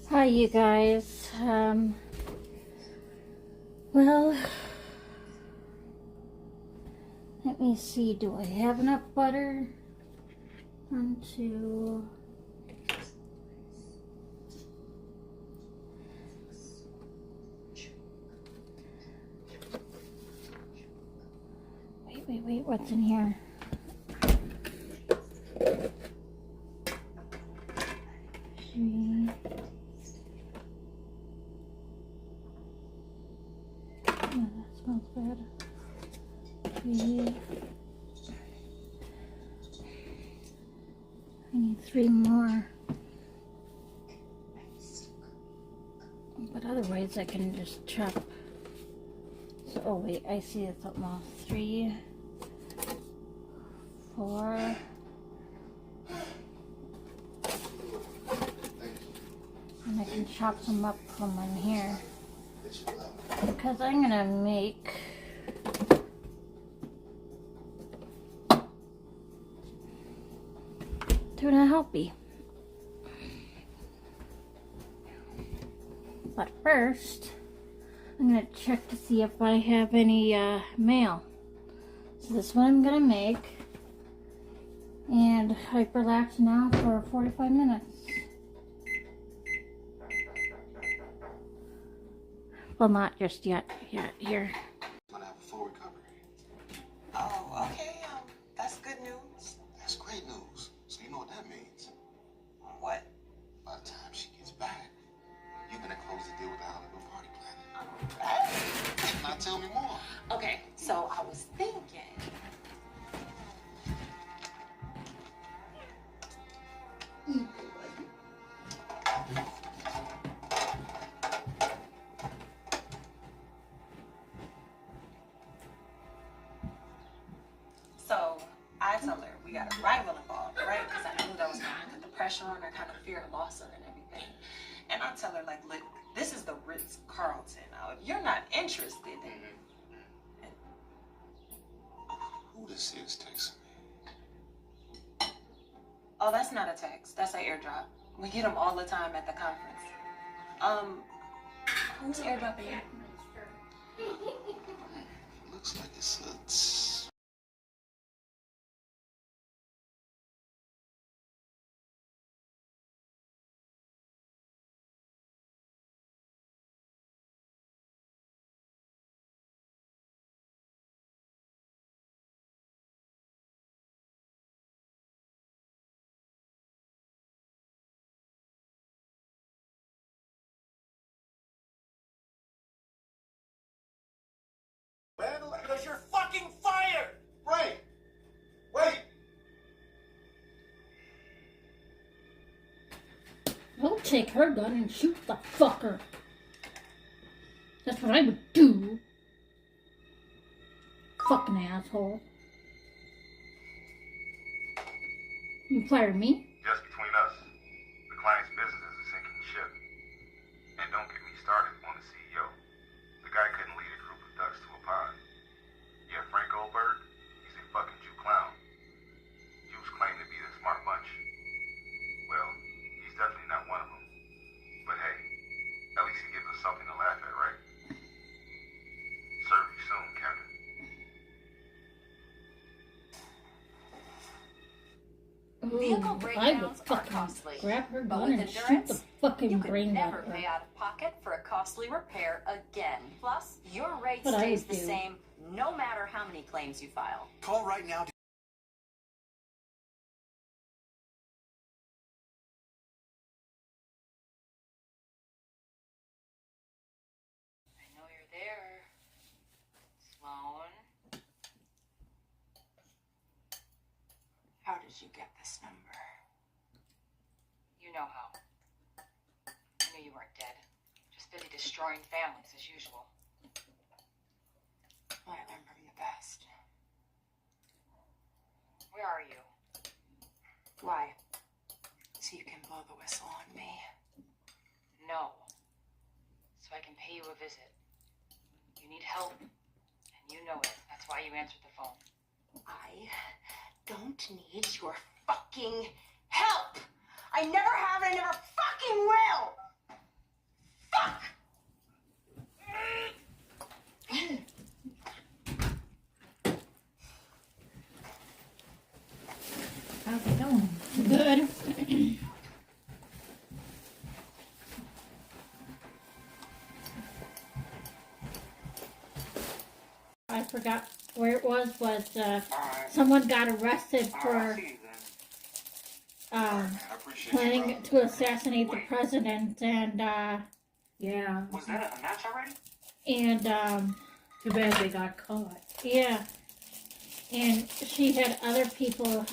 Hi, you guys. Well, let me see. Do I have enough butter? 1, 2. Wait. What's in here? Three. Oh, that smells bad. 3. I need 3 more. But otherwise, I can just chop. So, oh wait, I see something else. 3, 4. And I can chop some up from in here. Because I'm gonna make tuna helpy. But first, I'm gonna check to see if I have any mail. So this one I'm gonna make and hyperlax now for 45 minutes. Well, not just yet. Yeah, here. Gonna have a full recovery. Oh, okay. That's good news. That's great news. So you know what that means. What? By the time she gets back, you're gonna close the deal with the Hollywood party planet. Now tell me more. Okay, so I was thinking. So I tell her we got a rival involved, right? Because I knew that was gonna put the pressure on her, kind of fear loss her and everything. And I tell her, like, look, this is the Ritz Carlton. Now, if you're not interested, then Who this is texting me? oh, that's not a text. That's an airdrop. We get them all the time at the conference. Who's airdropping you? Looks like it's Because you're fucking fired! Wait! Wait! I'll take her gun and shoot the fucker. That's what I would do. Fucking asshole. You fired me? Just between us, the client's business is a sinking ship. And don't get me started on the CEO. The guy couldn't lead a group of ducks to a pond. Yeah, Frank Goldberg, he's a fucking Jew clown. Jews claim to be the smart bunch. Well, he's definitely not one of them. But hey, at least he gives us something to laugh at, right? Serve you soon, Captain. Vehicle I would breakdowns are fucking costly, grab her but gun with and shoot the endurance, fucking you could brains out never of her. pay out of pocket for a costly repair again. Plus, your rate What I stays would the do. same no matter how many claims you file. Call right now. I know you're there, Sloan. How did you get this number? You know how. I knew you weren't dead. Just busy destroying families as usual. I learned from the best. Where are you? Why? So you can blow the whistle on me. No. So I can pay you a visit. You need help, and you know it. That's why you answered the phone. I don't need your fucking help. I never have and I never fucking will. where it was someone got arrested for I appreciate planning you, to assassinate the president, and Yeah. Was that a match already? and Too bad they got caught. yeah, and she had other people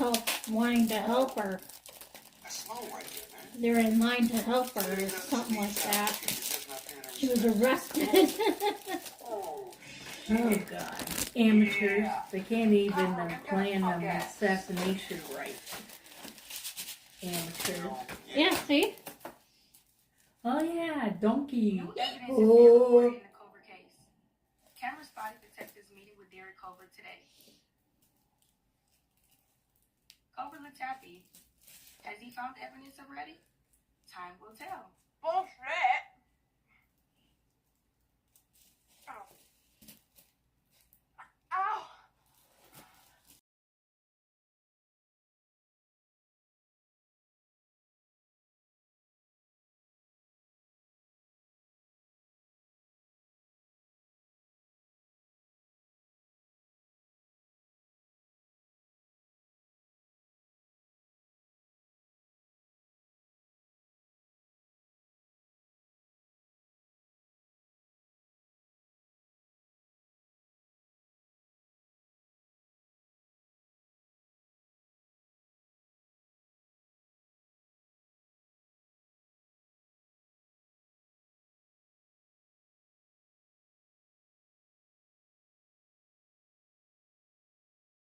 wanting to help her. That's slow right there, man. They're in line to help her, or something like that. She was arrested. Oh God. Amateurs. They can't even plan an assassination right. Amateurs. Yeah, see? Oh yeah, donkey. New evidence has been Oh. reported in the Culver case. Cameron spotted detectives meeting with Derek Culver today. Culver looked happy. Has he found evidence already? Time will tell. Bullshit. Ow.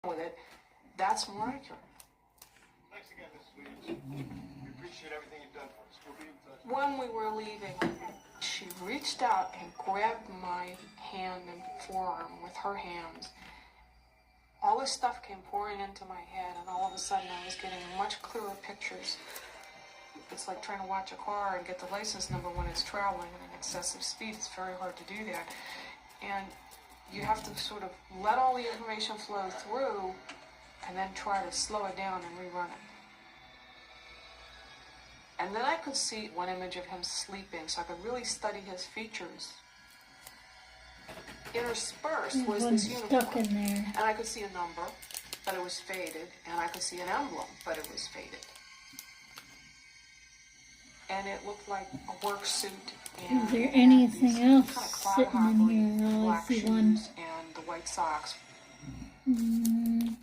With it, that's more accurate. Thanks again, Mrs. Williams. We appreciate everything you've done for us. We'll be in touch. When we were leaving, she reached out and grabbed my hand and forearm with her hands. All this stuff came pouring into my head, and all of a sudden I was getting much clearer pictures. It's like trying to watch a car and get the license number when it's traveling at an excessive speed. It's very hard to do that. And you have to sort of let all the information flow through and then try to slow it down and rerun it. And then I could see one image of him sleeping, so I could really study his features. Interspersed was One this stuck uniform. in there. And I could see a number, but it was faded. And I could see an emblem, but it was faded. And it looked like a work suit. And Is there it had anything these else kind of sitting in cloud-hopping here? Oh, I black see shoes one. and the white socks. Mm,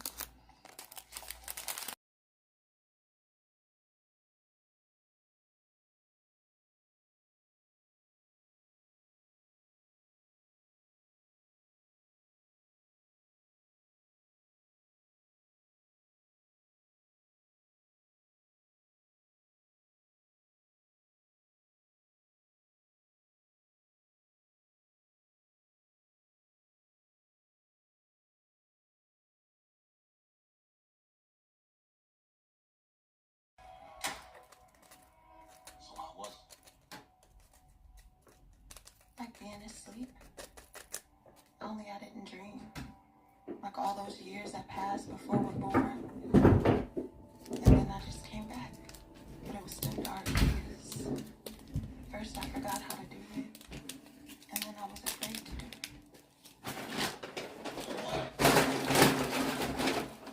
So I was. Like being asleep. Only I didn't dream. Like all those years that passed before we're born. And then I just came back. But it was still dark because first I forgot how to do it. And then I was afraid to do it.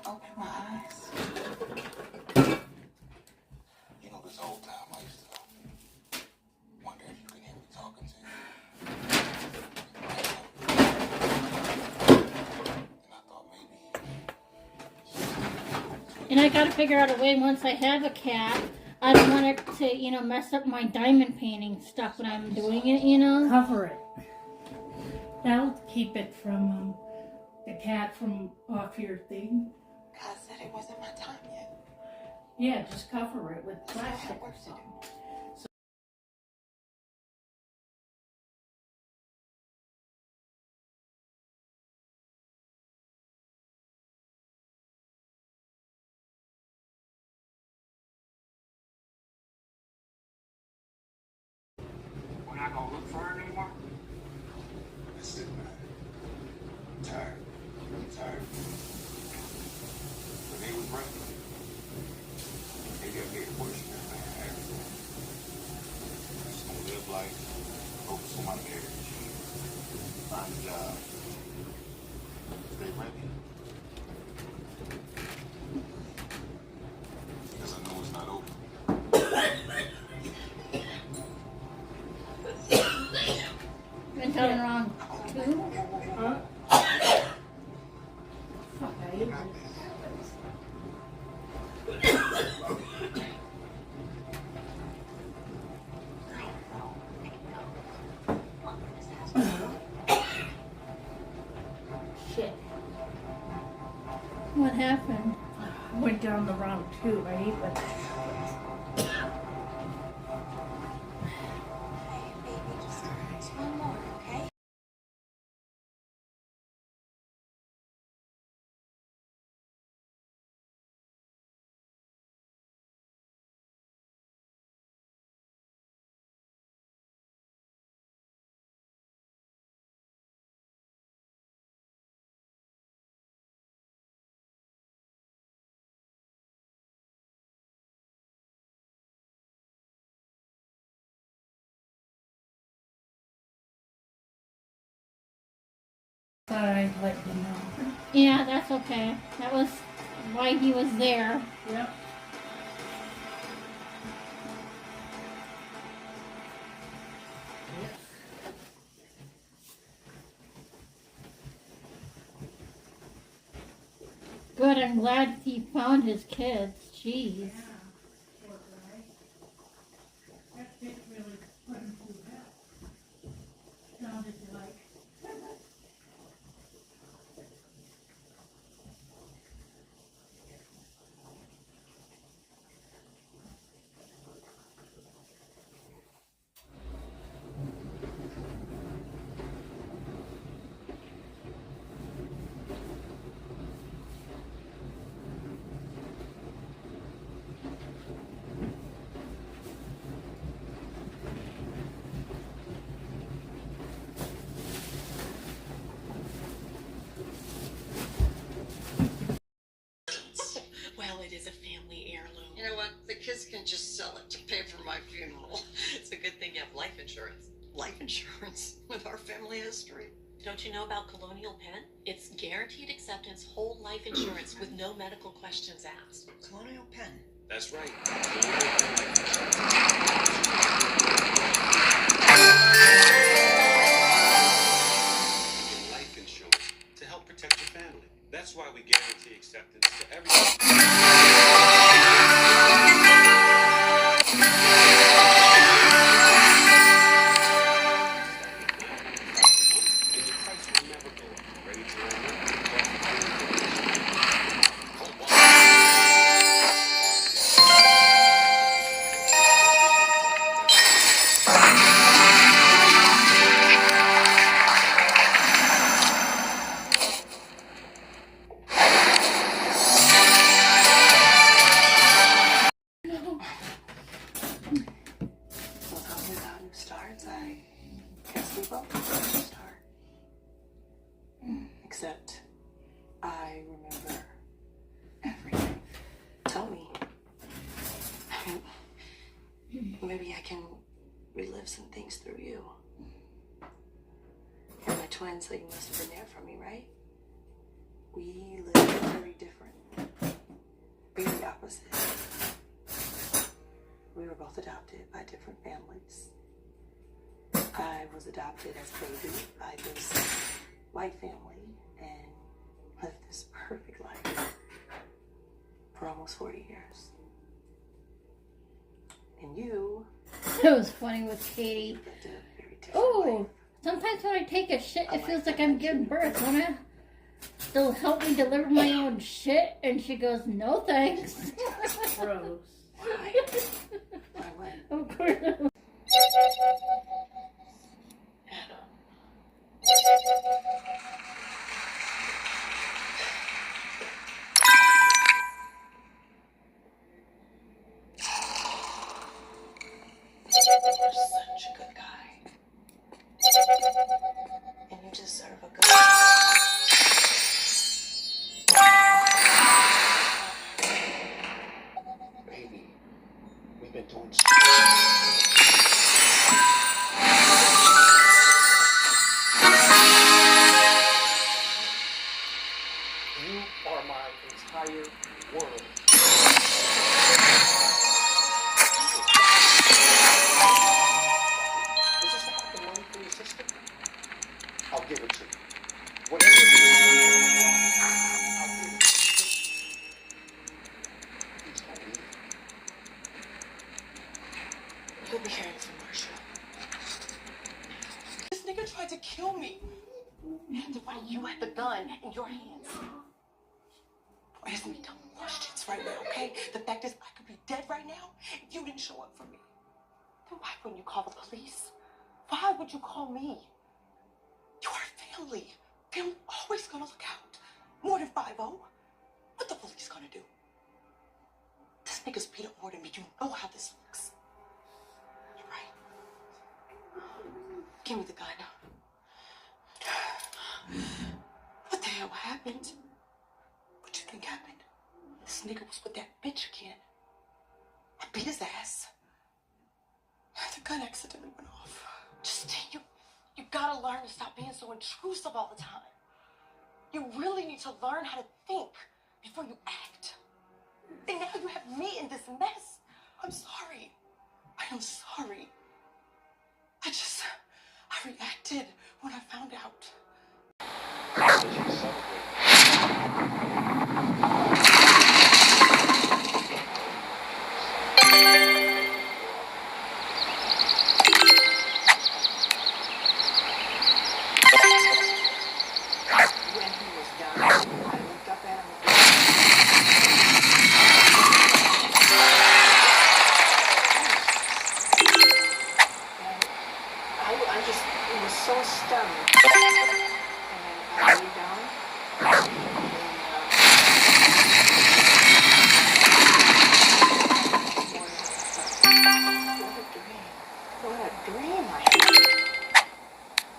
Open my eyes. You know, this old time I used to wonder if you could hear me talking to you. And I thought maybe. and I gotta figure out a way once I have a cat. I don't want it to, mess up my diamond painting stuff when I'm doing it, Cover it. That'll keep it from the cat from off your thing. God said it wasn't my time yet. Yeah, just cover it with I still plastic had or work to do. something. We're not gonna look for her anymore? That's it, man. I'm tired. I'm tired. When they was right, they got made it worse than man. Everything. I'm just gonna live life, focus on my marriage, find a job, stay ready. too, right? But Hey, baby, just one more, okay? thought I'd let you know. Yeah, that's okay. That was why he was there. Yep. Good, I'm glad he found his kids. Jeez. Poor guy. That did really put him through hell. Sounded like. Well, it is a family heirloom. You know what? The kids can just sell it to pay for my funeral. It's a good thing you have life insurance. Life insurance with our family history. Don't you know about Colonial Penn? It's guaranteed acceptance, whole life insurance with no medical questions asked. Colonial Penn. That's right. Life insurance to help protect your family. That's why we guarantee acceptance to everyone. And your price will never go up. Ready to Well, without new starts, I guess we both have a new start. Except I remember everything. Tell me. Maybe I can relive some things through you. You're my twin, so you must have been there for me, right? We live very different. Very opposite. We were both adopted by different families. I was adopted as a baby by this white family and lived this perfect life for almost 40 years. And you It was funny with Katie. lived a very different Oh, life. sometimes when I take a shit, it feels like I'm giving birth. Wanna still help me deliver my own shit? And she goes, no thanks. Gross. Why? Why what? Of course. You're such a good guy. And you deserve a good Baby, we've been doing You are my entire world. Is this about the money for your sister? I'll give it to you. Whatever it is, I'll give it to you. Please don't leave. You'll be hearing from Marshall. This nigga tried to kill me. And why you had the gun in your hands. Why hasn't he done more shit facts right now, okay? The fact is, I could be dead right now if you didn't show up for me. Then why wouldn't you call the police? Why would you call me? You are family. Family always gonna look out. More than 5-0. What the police gonna do? This nigga's beat up more than me. You know how this looks. You're right. Give me the gun. What the hell happened? What you think happened? This nigga was with that bitch again. I beat his ass. The gun accidentally went off. Justine, you gotta learn to stop being so intrusive all the time. You really need to learn how to think before you act. And now you have me in this mess. I'm sorry. I am sorry. I reacted when I found out. When he was down, I looked up at him. I just was so stunned. And I lay down. What a dream I had.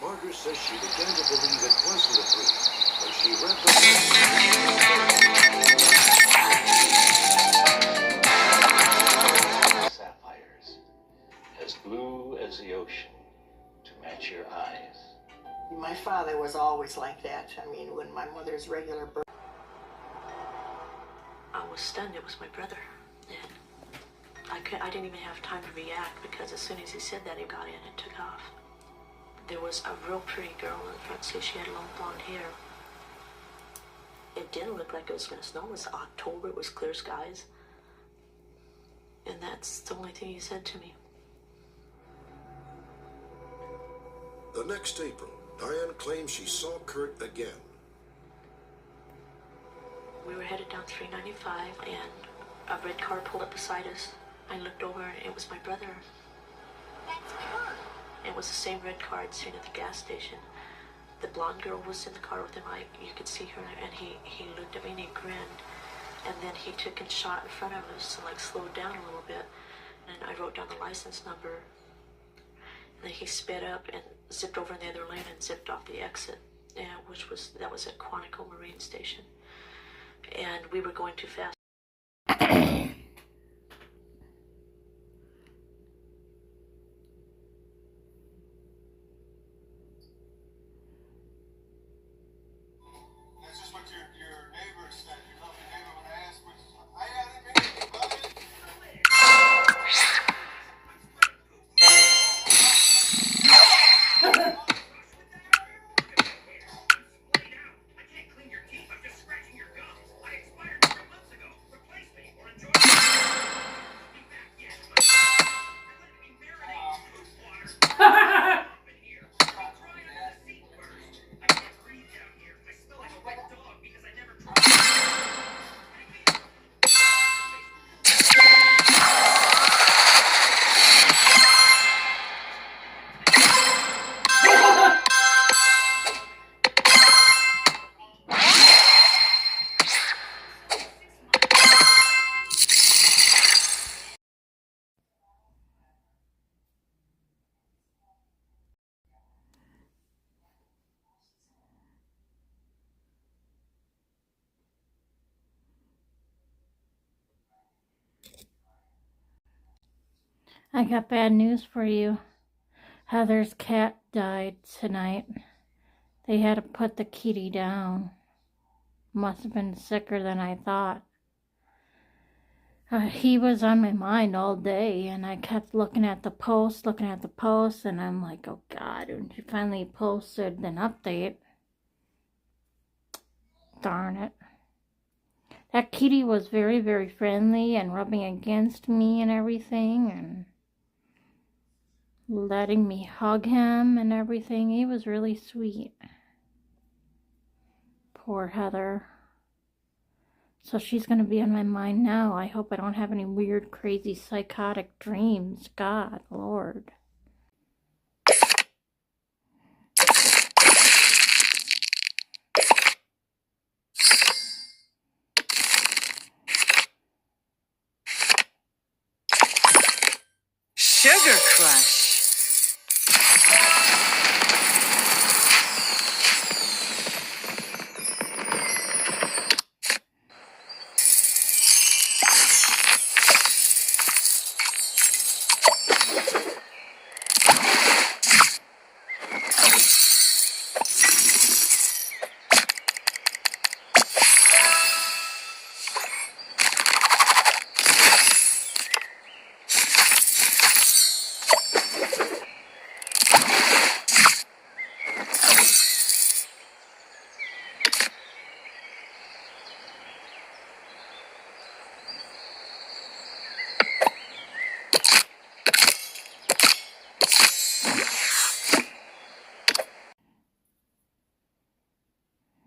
Margaret says she began to believe it wasn't a dream when she read the sapphires, as blue as the ocean, to match your eyes. My father was always like that. I mean, when my mother's regular birth. I was stunned. It was my brother. And I didn't even have time to react because as soon as he said that, he got in and took off. There was a real pretty girl in the front seat. She had long blonde hair. It didn't look like it was going to snow. It was October. It was clear skies. And that's the only thing he said to me. The next April, Diane claims she saw Kurt again. We were headed down 395 and a red car pulled up beside us. I looked over and it was my brother. That's Kurt. It was the same red car I'd seen at the gas station. The blonde girl was in the car with him. You could see her, and he looked at me and he grinned. And then he took and shot in front of us and like slowed down a little bit. And I wrote down the license number. And then he sped up and zipped over in the other lane and zipped off the exit, that was at Quantico Marine Station. And we were going too fast. That's just what your neighbor said. You told your neighbor when I asked, which I haven't been about it. I got bad news for you. Heather's cat died tonight. They had to put the kitty down. Must have been sicker than I thought. He was on my mind all day, and I kept looking at the post, and I'm like, oh God, when she finally posted an update. Darn it. That kitty was very, very friendly and rubbing against me and everything, and letting me hug him and everything. He was really sweet. Poor Heather. So she's going to be on my mind now. I hope I don't have any weird, crazy, psychotic dreams. God, Lord. Sugar Crush.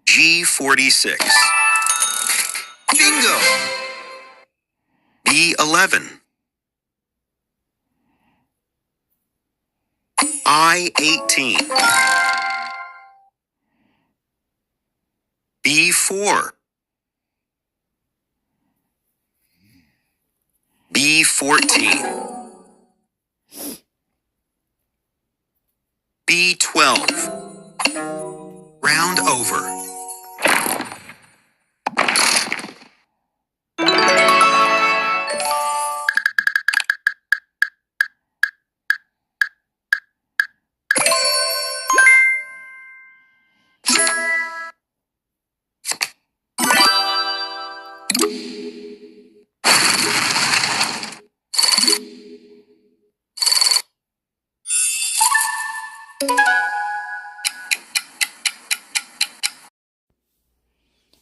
G46. Bingo! B11. I18. B4. B14. B12. Round over.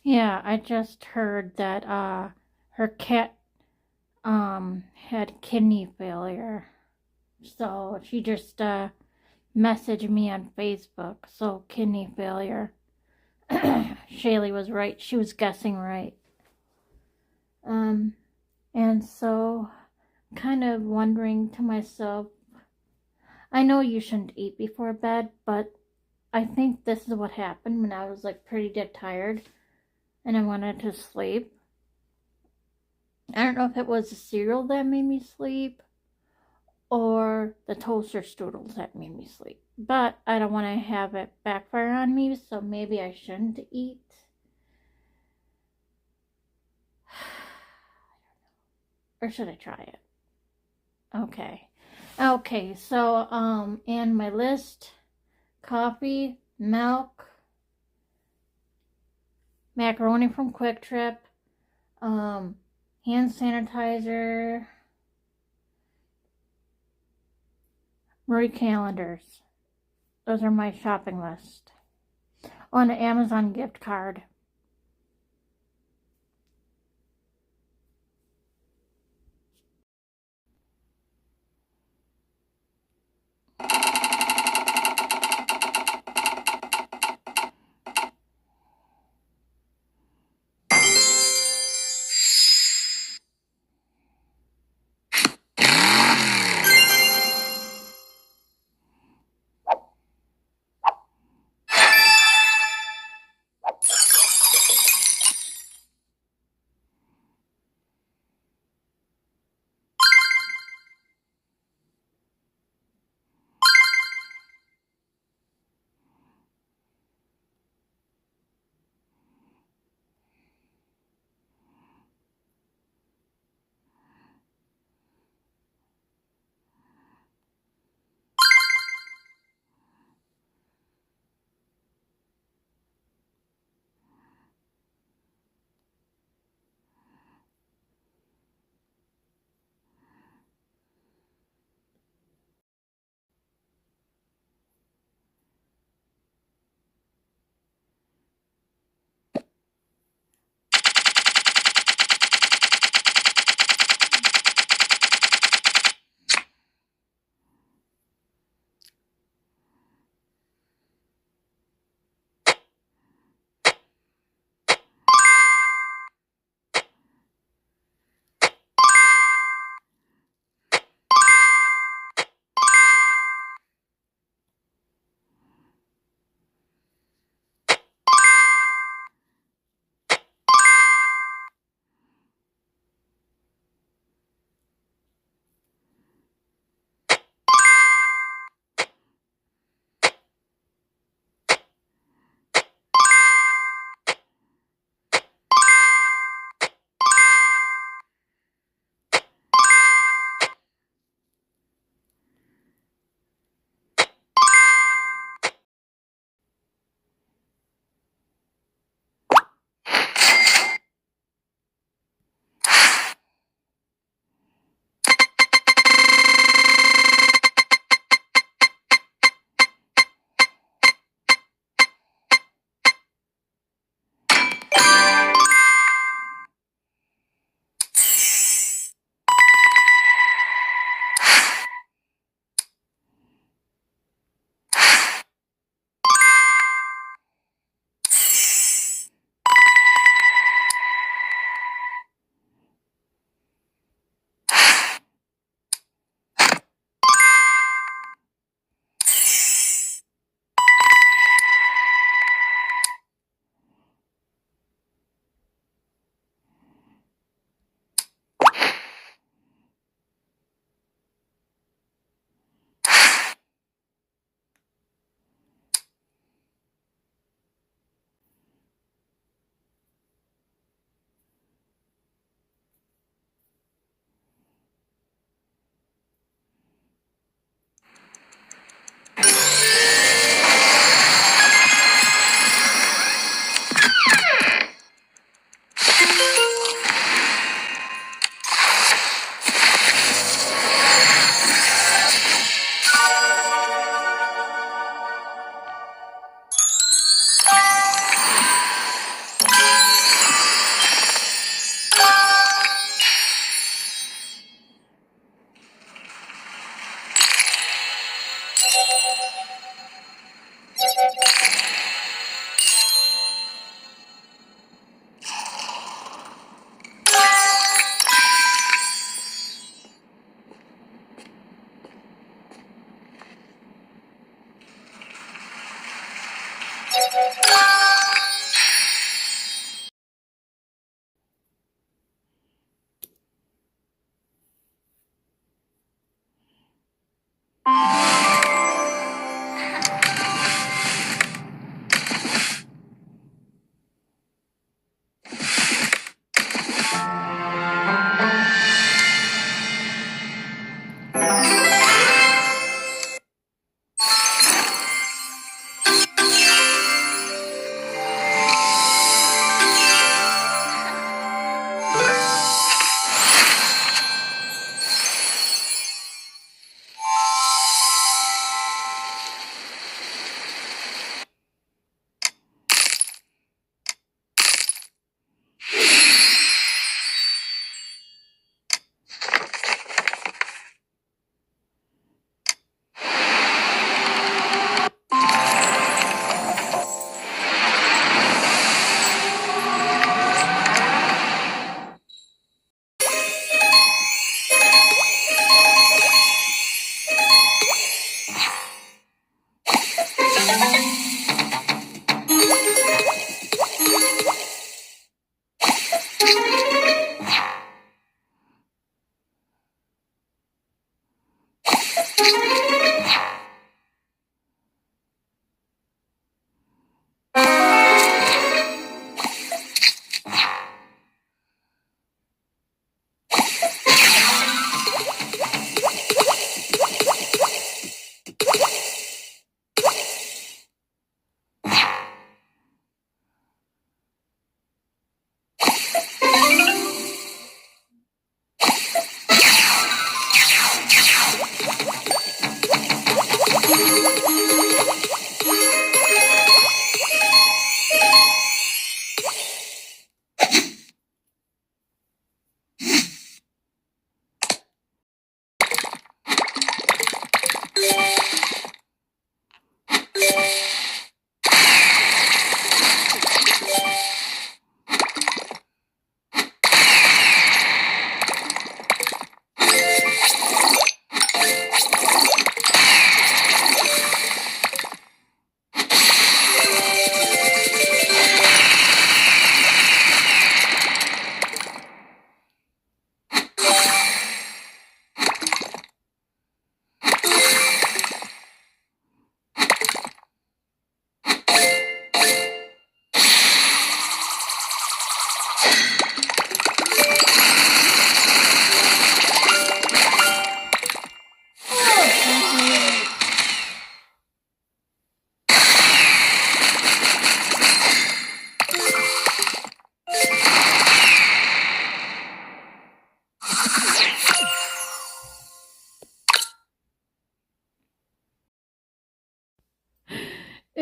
Yeah, I just heard that her cat had kidney failure. So she just messaged me on Facebook. So kidney failure. Shaylee was right. She was guessing right. And so kind of wondering to myself, I know you shouldn't eat before bed, but I think this is what happened when I was like pretty dead tired and I wanted to sleep. I don't know if it was the cereal that made me sleep or the toaster strudels that made me sleep. But I don't want to have it backfire on me, so maybe I shouldn't eat. Or should I try it? Okay. Okay, so in my list, coffee, milk, macaroni from Quick Trip, hand sanitizer, Marie calendars. Those are my shopping list. Oh, and an Amazon gift card.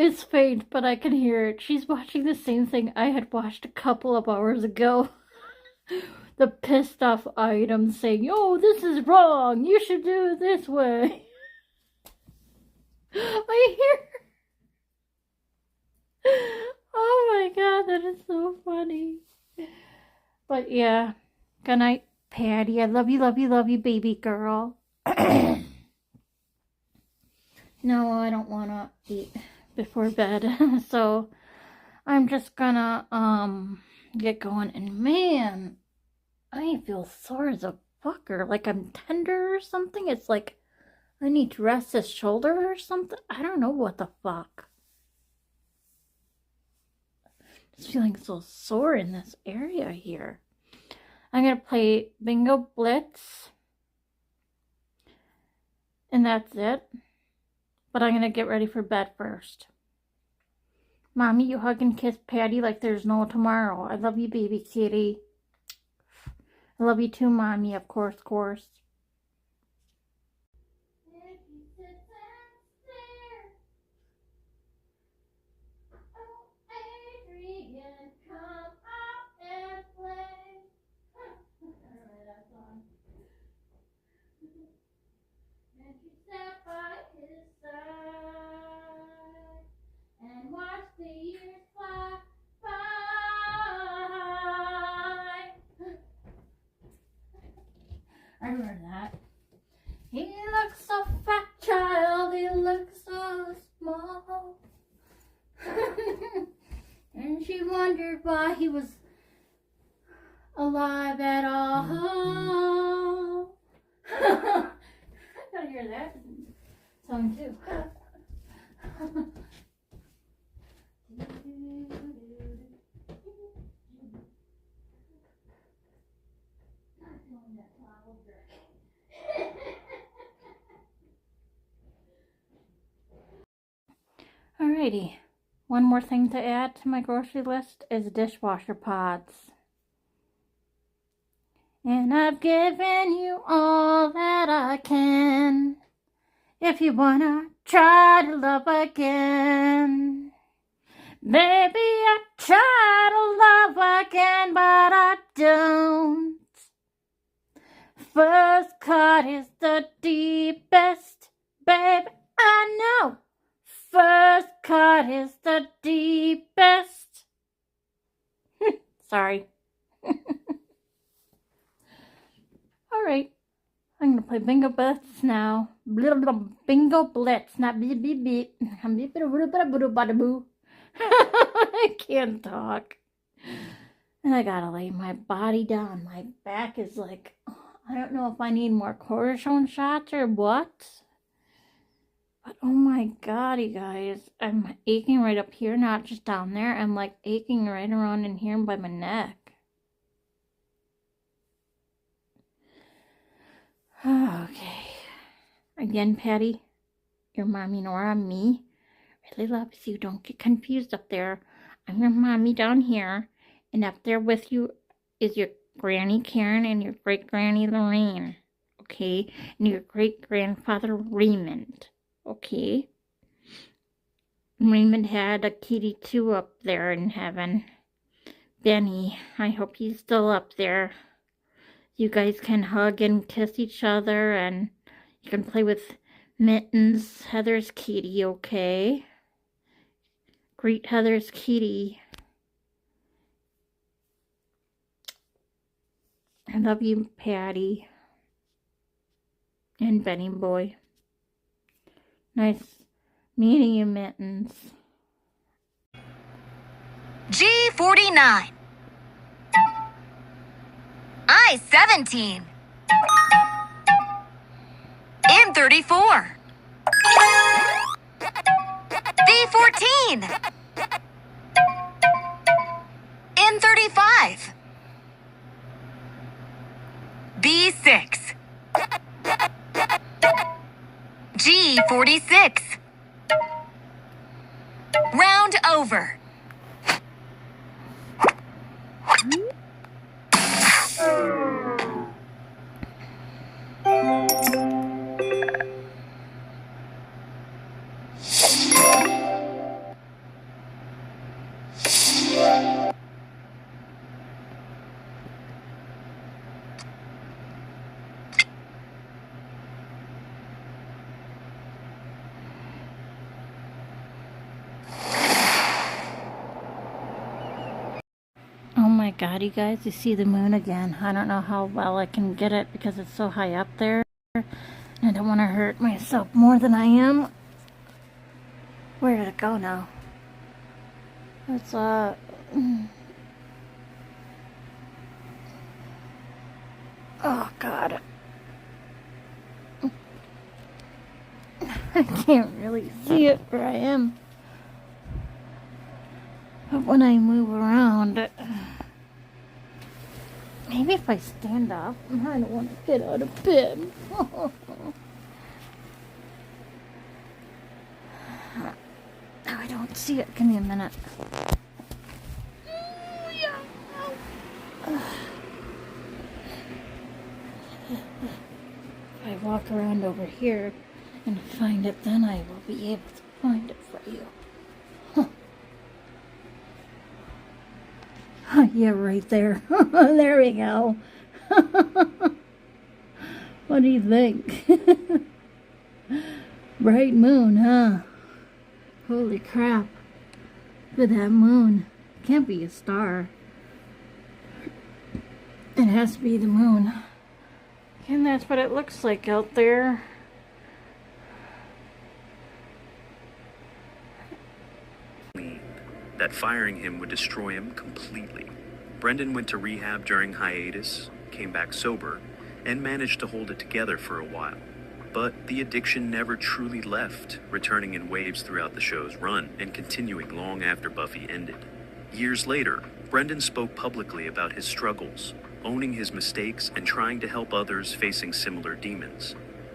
It's faint, but I can hear it. She's watching the same thing I had watched a couple of hours ago. The pissed off item saying, "Oh, this is wrong. You should do it this way." I hear her. Oh my god, that is so funny. But yeah, good night, Patty. I love you, baby girl. No, I don't want to eat before bed. So I'm just gonna get going. And man, I feel sore as a fucker. Like I'm tender or something. It's like I need to rest this shoulder or something. I don't know what the fuck. Just feeling so sore in this area here. I'm gonna play Bingo Blitz. And that's it. But I'm gonna get ready for bed first. Mommy, you hug and kiss Patty like there's no tomorrow. I love you, baby kitty. I love you too, Mommy, of course. And watch the years fly by. I remember that. He looks so fat, child. He looks so small. And she wondered why he was alive at all. I gotta hear that song too. Alrighty, one more thing to add to my grocery list is dishwasher pods. And I've given you all that I can. If you wanna try to love again. Baby, I try to love again, but I don't. First cut is the deepest, baby, I know. First cut is the deepest. Sorry. Alright. I'm gonna play Bingo Blitz now. Bingo Blitz, not beep beep beep. I can't talk. And I gotta lay my body down. My back is like, I don't know if I need more cortisone shots or what. But oh my god, you guys. I'm aching right up here, not just down there. I'm like aching right around in here by my neck. Okay. Again, Patty, your mommy Nora, me, really loves you. Don't get confused up there. I'm your mommy down here. And up there with you is your Granny Karen and your great-granny Lorraine. Okay? And your great-grandfather Raymond. Okay? Raymond had a kitty too up there in heaven. Benny, I hope he's still up there. You guys can hug and kiss each other, and you can play with Mittens, Heather's kitty, okay? Greet Heather's kitty. I love you, Patty. And Benny boy. Nice meeting you, Mittens. G49. I-17. M34. V14. M35. B6. G46. Round over. God, you guys, you see the moon again. I don't know how well I can get it because it's so high up there. I don't want to hurt myself more than I am. Where did it go now? It's, oh, God. I can't really see it where I am. But when I move around, maybe if I stand up, I don't want to get out of bed. I don't see it. Give me a minute. If I walk around over here and find it, then I will be able to find it for you. Yeah, right there. There we go. What do you think? Bright moon, huh? Holy crap. Look at that moon. Can't be a star. It has to be the moon. And that's what it looks like out there. That firing him would destroy him completely. Brendan went to rehab during hiatus, came back sober, and managed to hold it together for a while. But the addiction never truly left, returning in waves throughout the show's run and continuing long after Buffy ended. Years later, Brendan spoke publicly about his struggles, owning his mistakes and trying to help others facing similar demons.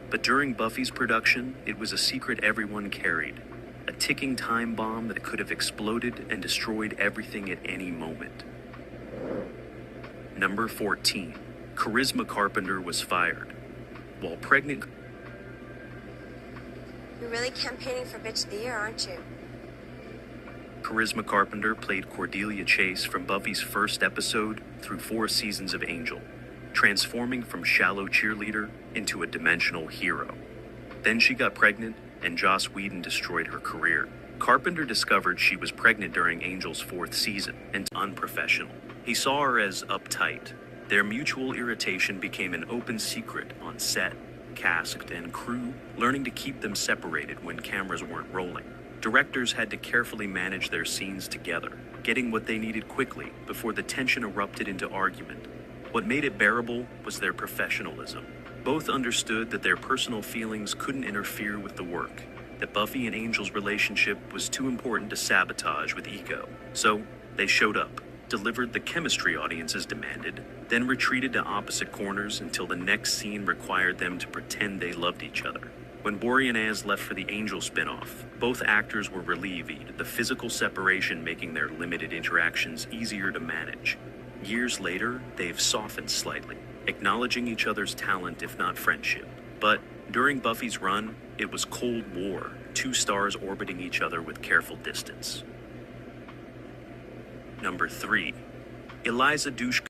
But during Buffy's production, it was a secret everyone carried. A ticking time bomb that could have exploded and destroyed everything at any moment. Number 14. Charisma Carpenter was fired. While pregnant... You're really campaigning for Bitch of the Year, aren't you? Charisma Carpenter played Cordelia Chase from Buffy's first episode through 4 seasons of Angel, transforming from shallow cheerleader into a dimensional hero. Then she got pregnant, and Joss Whedon destroyed her career. Carpenter discovered she was pregnant during Angel's 4th season and unprofessional. He saw her as uptight. Their mutual irritation became an open secret on set, cast, and crew, learning to keep them separated when cameras weren't rolling. Directors had to carefully manage their scenes together, getting what they needed quickly before the tension erupted into argument. What made it bearable was their professionalism. Both understood that their personal feelings couldn't interfere with the work, that Buffy and Angel's relationship was too important to sabotage with ego. So, they showed up, delivered the chemistry audiences demanded, then retreated to opposite corners until the next scene required them to pretend they loved each other. When Boreanaz left for the Angel spinoff, both actors were relieved, the physical separation making their limited interactions easier to manage. Years later, they've softened slightly, acknowledging each other's talent if not friendship. But during Buffy's run, it was Cold War, 2 stars orbiting each other with careful distance. Number 3. Eliza Dushku